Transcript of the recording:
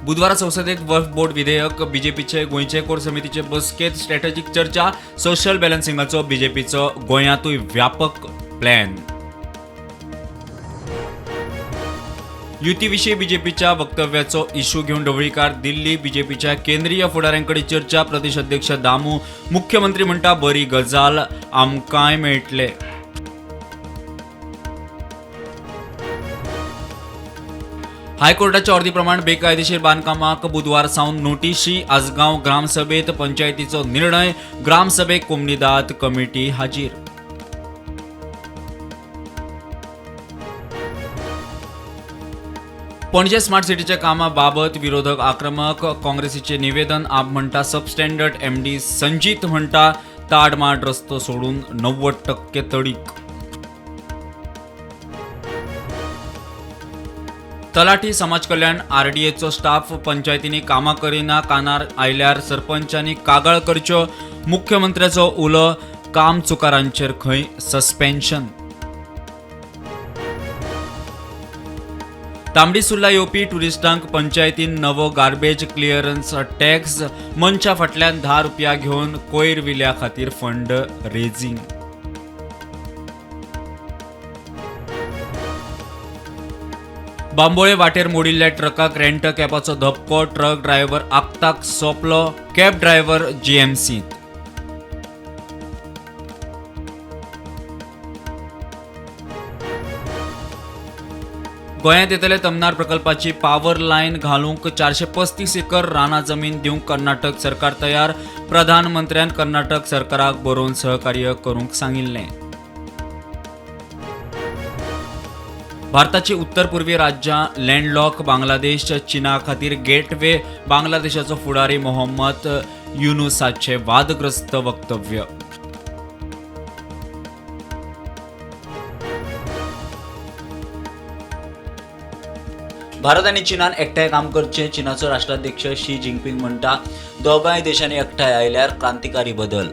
बुधवार संसदेत वक्फ बोर्ड विधेयक, बीजेपीचे गोंयचे कोर समितीचे बसकेत स्ट्रॅटेजीक चर्चा, सोशल बॅलन्सिंगाचो बीजेपीचो गोंयांतूय व्यापक प्लॅन. युतीविशीं बीजेपीच्या वक्तव्याचो इशू घेवन ढवळीकार दिल्ली. बीजेपीच्या केंद्रीय फुडाऱ्यांकडे चर्चा. प्रदेश अध्यक्ष दामू. मुख्यमंत्री म्हणटा बरी गजाल, आमकांय मेळटले. हायकोर्टाच्या अर्दी प्रमाण बेकायदेशीर बांदकामाक बुधवार सावन नोटीशी. आसगांव ग्रामसभेत पंचायतीचो निर्णय. ग्रामसभेक कोमनीदाद कमिटी हाजीर. पणजे स्मार्ट सिटीच्या कामाबाबत विरोधक आक्रमक. काँग्रेसीचे निवेदन. आप म्हणटा सबस्टँडर्ड. एमडी संजीत म्हणटा ताडमाड रस्तो सोडून 90% तडीक. तलाठी, समाज कल्याण, आरडीएचो स्टाफ पंचायतींनी कामां करिना. कानार आयल्यार सरपंचांनी कागाळ करच्यो. मुख्यमंत्र्याचो उलो. काम चुकारांचेर खंय सस्पेन्शन. तांबडी सुर्ला येवपी टुरिस्टांक पंचायतीन नवो गार्बेज क्लियरन्स टॅक्स. मनशा फाटल्यान ₹10 घेवन कोयर विल्या खातीर फंड रेजिंग. बांबोळे वाटेर मोडिल्ल्या ट्रकाक रेंट कॅबाचो धपको. ट्रक ड्रायव्हर आगताक सोंपलो. कॅब ड्रायव्हर जीएमसींत. गोंयांत येतले तमनार प्रकल्पाची पावर लायन घालूंक 435 एकर रानां जमीन दिवंक कर्नाटक सरकार तयार. प्रधानमंत्र्यान कर्नाटक सरकाराक बरोवन सहकार्य करूंक सांगिल्लें. भारताची उत्तर पूर्वी राज्यां लँडलॉक. बांगलादेश चीना खातीर गेटवे. बांगलादेशाचो फुडारी मोहम्मद युनुसाचे वादग्रस्त वक्तव्य. भारत आनी चीनान एकठांय काम करचें. चीनाचो राष्ट्राध्यक्ष शी जिनपिंग म्हणटा दोगांय देशांनी एकठांय आयल्यार क्रांतिकारी बदल.